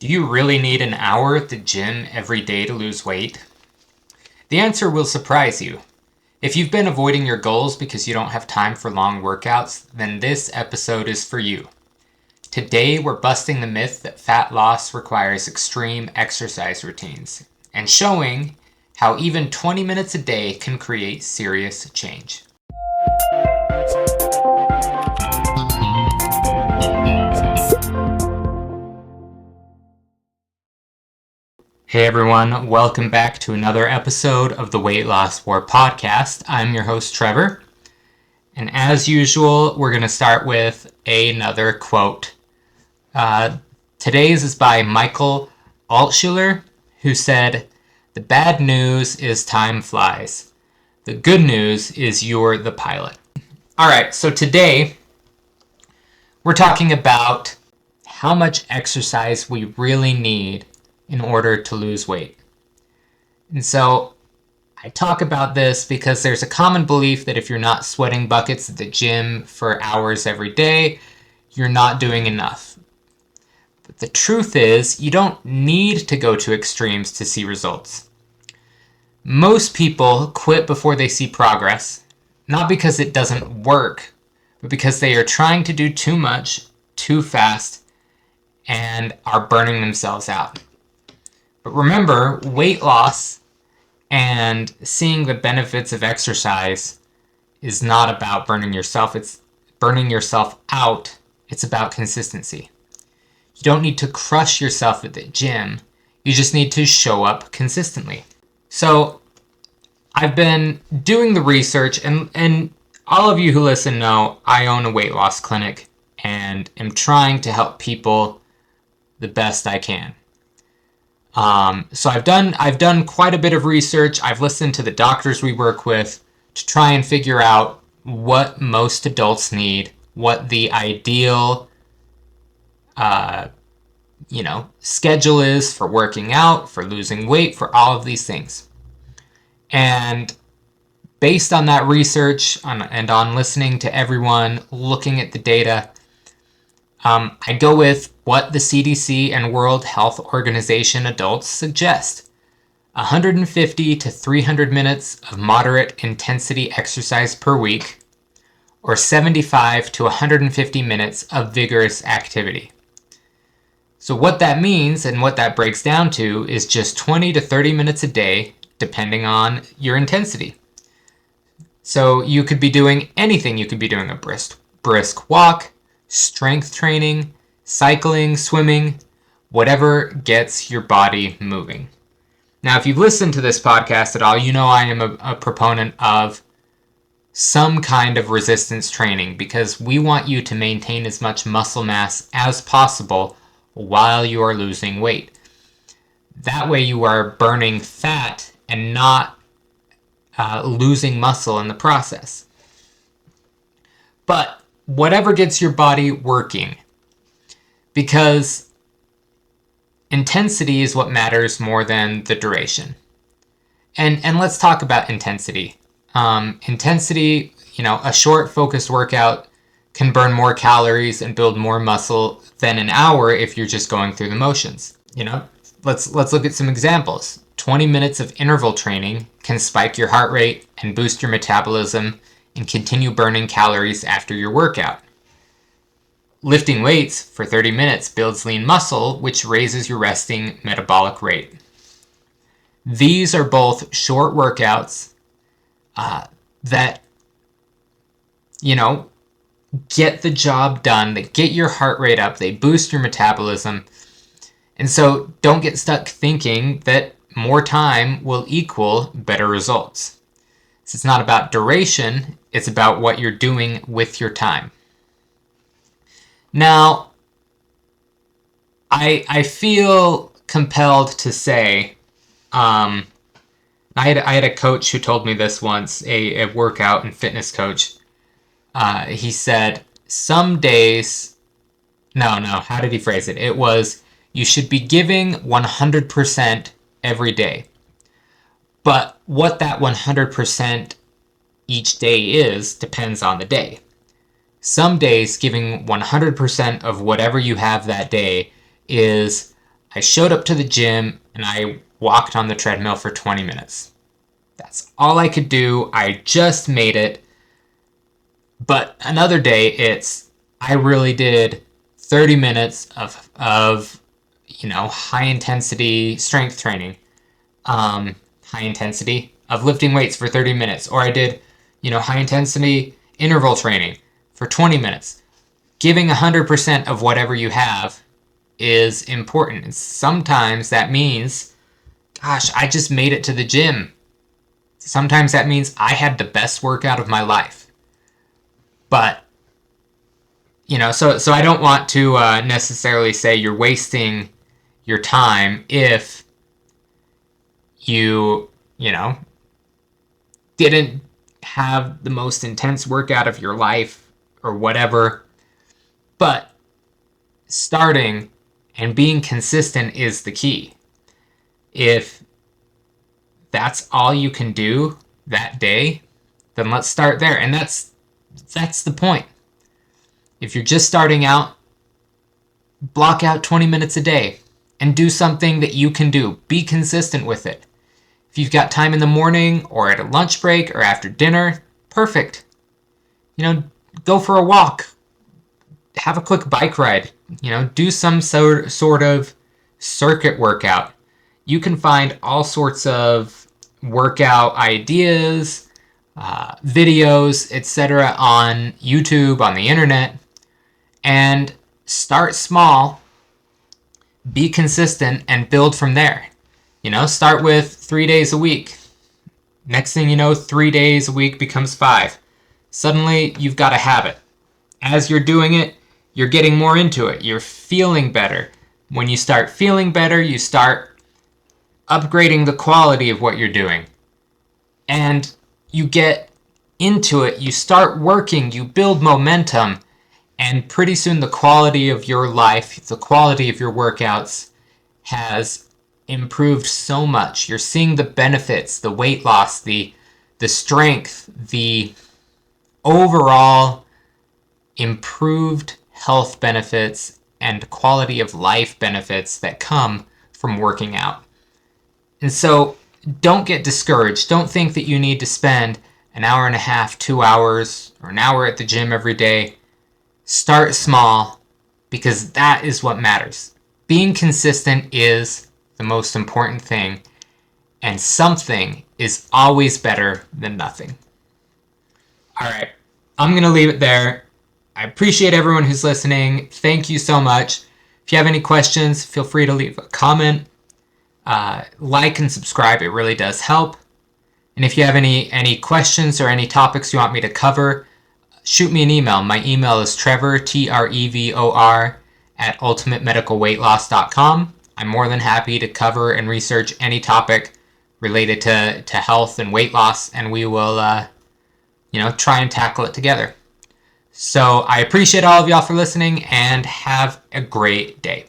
Do you really need an hour at the gym every day to lose weight? The answer will surprise you. If you've been avoiding your goals because you don't have time for long workouts, then this episode is for you. Today, we're busting the myth that fat loss requires extreme exercise routines and showing how even 20 minutes a day can create serious change. Hey everyone, welcome back to another episode of the Weight Loss War podcast. I'm your host, Trevor. And as usual, we're going to start with another quote. Today's is by Michael Altschuler, who said, "The bad news is time flies. The good news is you're the pilot." All right, so today we're talking about how much exercise we really need in order to lose weight. And so I talk about this because there's a common belief that if you're not sweating buckets at the gym for hours every day, you're not doing enough. But the truth is, you don't need to go to extremes to see results. Most people quit before they see progress, not because it doesn't work, but because they are trying to do too much, too fast, and are burning themselves out. But remember, weight loss and seeing the benefits of exercise is not about burning yourself out. It's about consistency. You don't need to crush yourself at the gym. You just need to show up consistently. So I've been doing the research, and all of you who listen know I own a weight loss clinic and am trying to help people the best I can. So I've done quite a bit of research. I've listened to the doctors we work with to try and figure out what most adults need, what the ideal, schedule is for working out, for losing weight, for all of these things. And based on that research and on listening to everyone, looking at the data, I go with what the CDC and World Health Organization adults suggest. 150 to 300 minutes of moderate intensity exercise per week, or 75 to 150 minutes of vigorous activity. So what that means and what that breaks down to is just 20 to 30 minutes a day, depending on your intensity. So you could be doing anything. You could be doing a brisk walk, strength training, cycling, swimming, whatever gets your body moving. Now, if you've listened to this podcast at all, you know I am a proponent of some kind of resistance training because we want you to maintain as much muscle mass as possible while you are losing weight. That way you are burning fat and not losing muscle in the process. But whatever gets your body working, because intensity is what matters more than the duration. And let's talk about intensity. Intensity, a short focused workout can burn more calories and build more muscle than an hour if you're just going through the motions. Let's look at some examples. 20 minutes of interval training can spike your heart rate and boost your metabolism and continue burning calories after your workout. Lifting weights for 30 minutes builds lean muscle, which raises your resting metabolic rate. These are both short workouts that, get the job done. They get your heart rate up. They boost your metabolism. And so don't get stuck thinking that more time will equal better results. It's not about duration. It's about what you're doing with your time. Now, I feel compelled to say, I had a coach who told me this once, a workout and fitness coach. He said, some days, how did he phrase it? It was, you should be giving 100% every day. But what that 100% each day is depends on the day. Some days giving 100% of whatever you have that day is I showed up to the gym and I walked on the treadmill for 20 minutes. That's all I could do. I just made it. But another day, I really did 30 minutes of high intensity strength training, high intensity of lifting weights for 30 minutes, or I did, high intensity interval training for 20 minutes. Giving 100% of whatever you have is important. And sometimes that means, gosh, I just made it to the gym. Sometimes that means I had the best workout of my life. But, so I don't want to necessarily say you're wasting your time if you didn't have the most intense workout of your life or whatever. But starting and being consistent is the key. If that's all you can do that day, then let's start there. And that's the point. If you're just starting out, block out 20 minutes a day and do something that you can do. Be consistent with it. If you've got time in the morning or at a lunch break or after dinner, perfect. Go for a walk. Have a quick bike ride. Do some sort of circuit workout. You can find all sorts of workout ideas, videos, etc. on YouTube, on the internet. And start small, be consistent, and build from there. Start with 3 days a week. Next thing you know, 3 days a week becomes 5. Suddenly, you've got a habit. As you're doing it, you're getting more into it. You're feeling better. When you start feeling better, you start upgrading the quality of what you're doing. And you get into it, you start working, you build momentum, and pretty soon the quality of your life, the quality of your workouts has improved so much. You're seeing the benefits, the weight loss, the strength, the overall improved health benefits and quality of life benefits that come from working out. And so don't get discouraged. Don't think that you need to spend an hour and a half, 2 hours, or an hour at the gym every day. Start small, because that is what matters. Being consistent is the most important thing, and something is always better than nothing. All right, I'm going to leave it there. I appreciate everyone who's listening. Thank you so much. If you have any questions, feel free to leave a comment. Like and subscribe. It really does help. And if you have any questions or any topics you want me to cover, shoot me an email. My email is Trevor, Trevor, at ultimatemedicalweightloss.com. I'm more than happy to cover and research any topic related to health and weight loss, and we will, try and tackle it together. So I appreciate all of y'all for listening, and have a great day.